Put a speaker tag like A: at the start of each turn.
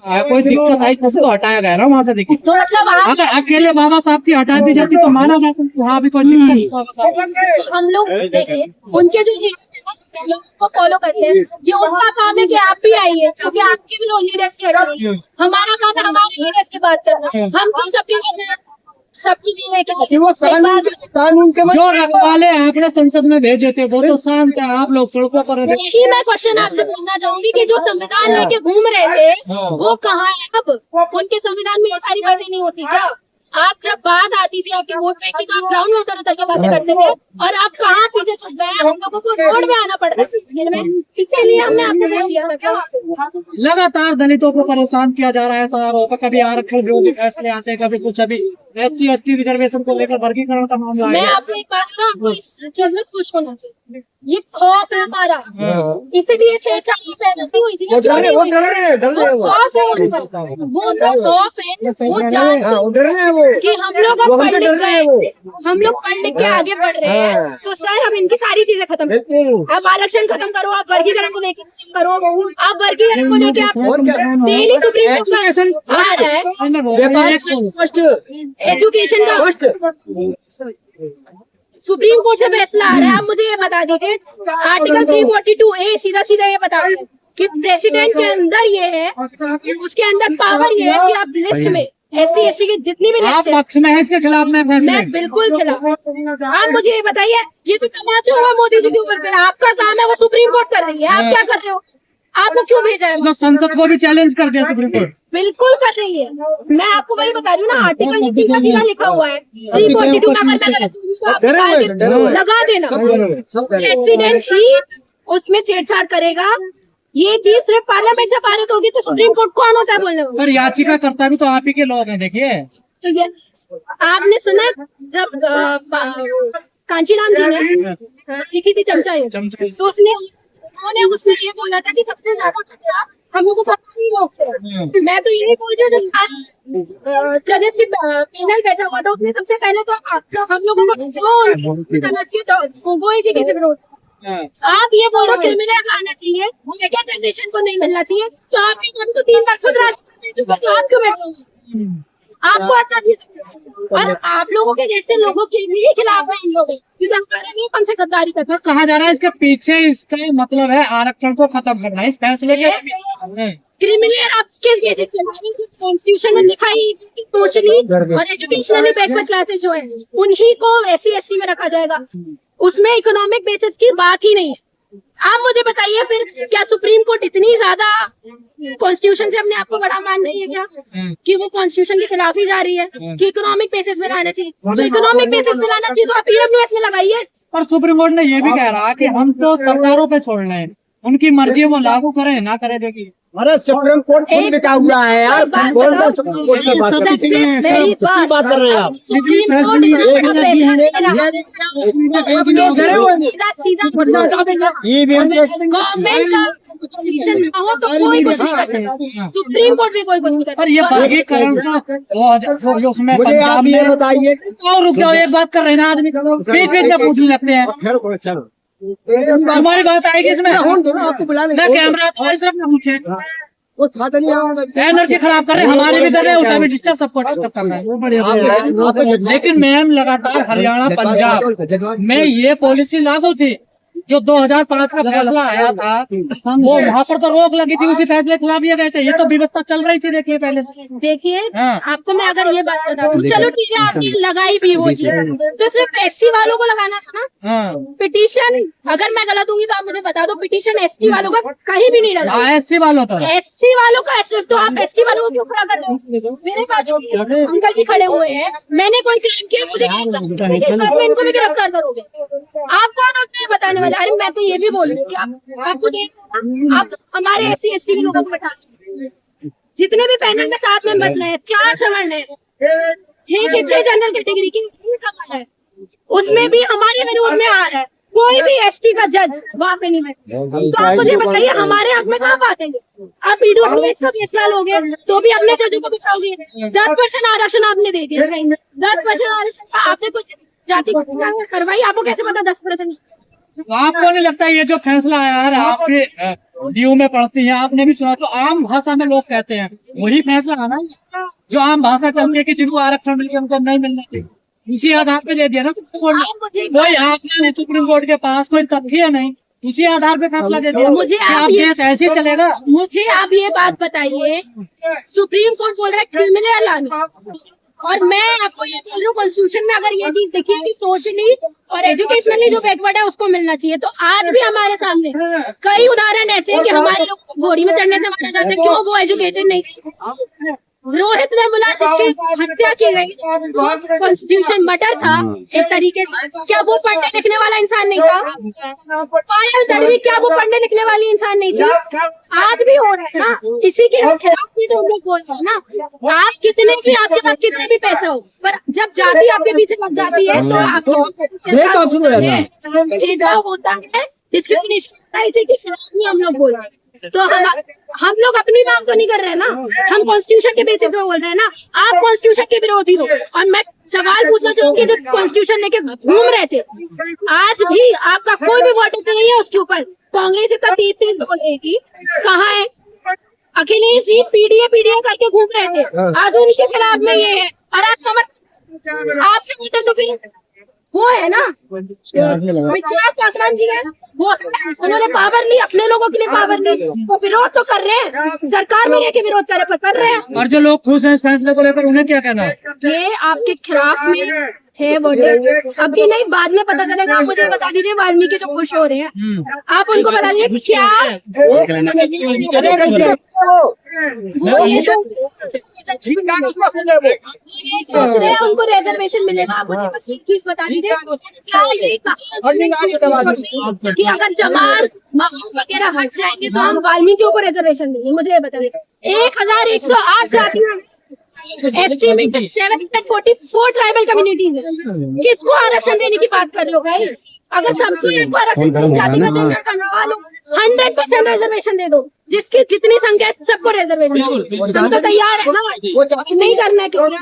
A: कोई दिक्कत आई तो हटाया गया ना वहाँ से। देखिए
B: तो मतलब
A: अगर अकेले बाबा साहब की हटा दी जाती तो माना जाता वहाँ भी कोई दिक्कत नहीं बाबा साहब।
B: हम लोग देखिए उनके जो लीडर्स है ना लोगों को फॉलो करते हैं, ये उनका काम है कि आप भी आइए क्योंकि आपके भी लोग लीडर्स के हटाइए। हमारा काम है हमारे लीडर्स की बात करना, हम क्यों सबके लिए लेके चले।
C: वो कानून के
A: जो रखवाले हैं अपने संसद में भेजे थे वो तो शांत है, आप लोग सड़कों पर
B: यही मैं क्वेश्चन आपसे पूछना चाहूंगी कि जो संविधान लेके घूम रहे थे वो कहाँ है अब? उनके संविधान में ये सारी बातें नहीं होती क्या? आप जब बात आती थी आपके वोट बैंक की तो आप ग्राउंड में उतर के बातें करते थे, और आप कहाँ पीछे छुप गए? हम लोगों को रोड में आना पड़ रहा है इसके में, इसीलिए हमने आपको वोट दिया था क्या?
A: लगातार दलितों को परेशान किया जा रहा है। तो कभी आरक्षण विरोधी फैसले आते हैं, कभी कुछ। अभी SC/ST रिजर्वेशन को लेकर वर्गीकरण का मामला
B: मैं
A: है।
B: आपको एक बात बताऊं, आपको इस चीज में खुश होना चाहिए। ये खौफ है हमारा, इसीलिए छेड़छाड़ी पहले भी हुई थी ना, क्यों नहीं हुई? वो खौफ है उनका, वो उनका खौफ है, वो जानते कि हम लोग अब पढ़ लिख गए, हम लोग पढ़ लिख के आगे बढ़ रहे हैं, तो सर हम इनकी सारी चीजें खत्म करो। आप आरक्षण खत्म करो, आप वर्गीकरण को लेकर खत्म करो, आप वर्गीकरण को लेकर आप डेली सुप्रीम कोर्ट का आ रहा है, एजुकेशन का सुप्रीम कोर्ट से फैसला आ रहा है। आप मुझे ये बता दीजिए आर्टिकल 342A सीधा सीधा ये बता रहे हैं कि प्रेसिडेंट के अंदर ये है, उसके अंदर पावर ये है कि आप लिस्ट में SC/ST की जितनी भी लिस्ट है,
A: पक्ष में है इसके खिलाफ में फैसले?
B: मैं बिल्कुल खिलाफ। आप मुझे ये बताइए, ये तो तमाचा हुआ मोदी जी के ऊपर पे, आपका काम है वो सुप्रीम कोर्ट कर रही है, आप क्या कर रहे हो? आपको क्यों भेजा है?
A: मतलब संसद को भी चैलेंज कर दिया सुप्रीम कोर्ट।
B: बिल्कुल कर रही है, मैं आपको वही बता रही हूँ ना, आर्टिकल सीधा सीधा लिखा हुआ है 342 का, लगा देना। प्रेसिडेंट ही उसमें छेड़छाड़ करेगा, ये चीज सिर्फ पार्लियामेंट से पारित होगी तो सुप्रीम कोर्ट कौन होता है बोलने में?
A: पर याचिका करता भी तो आप ही के लोग हैं। देखिए
B: तो ये आपने सुना जब कांचीराम जी ने लिखी थी चमचा ये, तो उन्होंने उसमें ये बोला था कि सबसे ज्यादा खतरा हम लोगों को सरकारी लोग से। मैं तो यही बोल रही हूँ, जो सात जजेस की पैनल बैठा हुआ था उसने सबसे पहले तो हम लोगों को गोगोई जी के विरोध। आप ये बोलो क्रिमिनल आना चाहिए, सेकेंड जनरेशन को नहीं मिलना चाहिए, तो आप ये कभी तो 3 बार खुद राजनीति में चुके, तो आप क्यों बैठोगे? आपको हटना चाहिए। और आप लोगों के जैसे लोगों के भी खिलाफ है इन लोग, क्योंकि हमारे भी कम से गद्दारी करते हैं।
A: कहा जा रहा है इसके पीछे इसका मतलब है आरक्षण को खत्म करना है, इस फैसले के
B: क्रिमिनल आप किस बेसिस पे? कॉन्स्टिट्यूशन में लिखा ही सोशली और एजुकेशनली बैकवर्ड क्लासेस जो है उन्हीं को SC/ST में रखा जाएगा, उसमें इकोनॉमिक बेसिस की बात ही नहीं है। आप मुझे बताइए फिर क्या सुप्रीम कोर्ट इतनी ज्यादा कॉन्स्टिट्यूशन से अपने आप को बड़ा मान रही है क्या, कि वो कॉन्स्टिट्यूशन के खिलाफ ही जा रही है कि इकोनॉमिक बेसिस में लाना चाहिए? तो इकोनॉमिक बेसिस में लाना चाहिए तो आप PWS में लगाइए।
A: पर सुप्रीम कोर्ट ने ये भी कह रहा कि हम तो सरकारों पे छोड़ रहे हैं, उनकी मर्जी वो लागू करें ना करें। देखिए
C: अरे सुप्रीम कोर्ट खुद बिका हुआ है यार, सुप्रीम कोर्ट सुप्रीम कोर्ट की बात कर रहे हैं आप।
B: सुप्रीम कोर्ट भी कोई कुछ नहीं करता।
A: पर ये वर्गीकरण तो उसमें
C: मुझे आप ये बताइए,
A: रुक जाओ, एक बात कर रहे हैं ना आदमी, बीच बीच में पूछने लगते हैं। हमारी बात आएगी इसमें
C: आपको बुला
A: ना, कैमरा तुम्हारी तरफ ना पूछे,
C: वो था तो नहीं,
A: एनर्जी खराब कर रहे हैं, हमारी भी कर रहे हैं, उसे भी डिस्टर्ब, सबको डिस्टर्ब कर रहे हैं। लेकिन मैम लगातार हरियाणा पंजाब में ये पॉलिसी लागू थी, जो 2005 का फैसला आया था, वो वहाँ पर तो रोक लगी थी, उसी फैसले के खिलाफ ये गए थे। ये तो व्यवस्था चल रही थी, देखिए पहले से।
B: देखिए आपको मैं अगर ये बात बता दूं, चलो ठीक है आपने लगाई भी वो चीज, तो सिर्फ SC वालों को लगाना था ना। पिटीशन, अगर मैं गलत हूँ तो आप मुझे बता दो, पिटीशन ST वालों का कहीं भी नहीं लगा।
A: SC वालों का,
B: SC वालों का सिर्फ, तो आप ST वालों को क्यों खड़ा कर रहे हो? मेरे पास अंकल जी खड़े हुए हैं, मैंने कोई क्राइम किया, मुझे इनको भी गिरफ्तार करोगे? आप कौन होते हैं बताने वाले? अरे मैं तो ये भी बोल रही हूँ कि आपको देख, आप हमारे SC/ST के लोगों को बैठा, जितने भी पैनल में 7 मेंबर्स रहे, 4 सवर्ण है, 6 जनरल कैटेगरी की है, उसमें भी हमारे विरोध में आ रहा है कोई भी ST का जज वहाँ पे नहीं है। तो आप मुझे बताइए हमारे हक में कहाँ बात है? आप PWS का फैसला लोगे तो भी अपने जजों को बिठाओगे। 10% आरक्षण आपने दे दिया, 10% आरक्षण आपने कुछ जाति को करवाई, आपको कैसे पता 10%?
A: आपको नहीं लगता ये जो फैसला आया है आपके डीयू में पढ़ती है, आपने भी सुना, तो आम भाषा में लोग कहते हैं वही फैसला आना है जो आम भाषा चलती है कि जिनको आरक्षण मिल गया उनको नहीं मिलना चाहिए, उसी आधार पे दे दिया ना सुप्रीम कोर्ट ने। कोई आपने सुप्रीम कोर्ट के पास कोई तथ्य नहीं, उसी आधार पे फैसला दे दिया।
B: मुझे
A: आप देश ऐसे ही चलेगा?
B: मुझे आप ये बात बताइए, सुप्रीम कोर्ट बोल रहा है क्रिमिनल लाना, और मैं आपको ये बोल रही हूँ कॉन्स्टिट्यूशन में अगर ये चीज देखिए कि सोशली और एजुकेशनली जो बैकवर्ड है उसको मिलना चाहिए, तो आज भी हमारे सामने कई उदाहरण ऐसे हैं कि हमारे लोग घोड़ी में चढ़ने से मारा जाता है, क्यों? वो एजुकेटेड नहीं। रोहित वेमुला जिसकी हत्या की गई, जो कॉन्स्टिट्यूशन मर्डर था एक तरीके से, क्या वो पढ़ने लिखने वाला इंसान नहीं था? पायल तड़वी क्या वो पढ़ने लिखने वाली इंसान नहीं थी? आज भी हो रहा है ना, इसी के खिलाफ भी तो हम लोग बोल रहे हैं ना। आप कितने भी, आपके पास कितने भी पैसे हो, पर जब जाति आपके पीछे लग जाती है तो आपके भेदभाव होता है, डिस्क्रिमिनेशन होता है, इसी के खिलाफ भी हम लोग बोल रहे हैं। तो हम लोग अपनी मांग तो नहीं कर रहे हैं ना, हम कॉन्स्टिट्यूशन के बेसिस पे बोल रहे हैं ना। आप कॉन्स्टिट्यूशन के विरोधी हो, और मैं सवाल पूछना चाहूंगी जो कॉन्स्टिट्यूशन लेके घूम रहे थे, आज भी आपका कोई भी वर्ड नहीं है उसके ऊपर। कांग्रेस इतना तेज बोल रही थी, कहाँ है अखिलेश जी? पीडीए करके घूम रहे थे, आज उनके खिलाफ में ये है, और आज समझ आपसे उतर तो फिर वो है ना पिछड़ा पासवान जी है, वो उन्होंने पावर ली, अपने लोगों के लिए पावर ली, वो विरोध तो कर रहे हैं, सरकार में रह के विरोध कर रहे हैं।
A: और जो लोग खुश हैं इस फैसले को लेकर उन्हें क्या कहना है?
B: ये आपके खिलाफ में है वोटिंग, अभी नहीं बाद में पता चलेगा। आप मुझे बता दीजिए वाल्मीकि जो खुश हो रहे हैं, आप उनको बता दीजिए क्या वो ये सोच रहे हैं उनको रिजर्वेशन मिलेगा। आप मुझे बस एक चीज बता दीजिए, क्या ये कि अगर जमाल माहौल वगैरह हट जाएंगे तो हम वाल्मीकियों को रिजर्वेशन देंगे? मुझे ये बताइए, 1108 जातियां, एस्टिमेटेड 744 ट्राइबल कम्युनिटीज है, किसको आरक्षण देने की बात कर रहे हो भाई? अगर सबको एक आरक्षण जाति का जनगणना करवा लो, 100% रिजर्वेशन दे दो, जिसकी जितनी संख्या है सबको रिजर्वेशन। हम तो तैयार है ना, नहीं करना है क्योंकि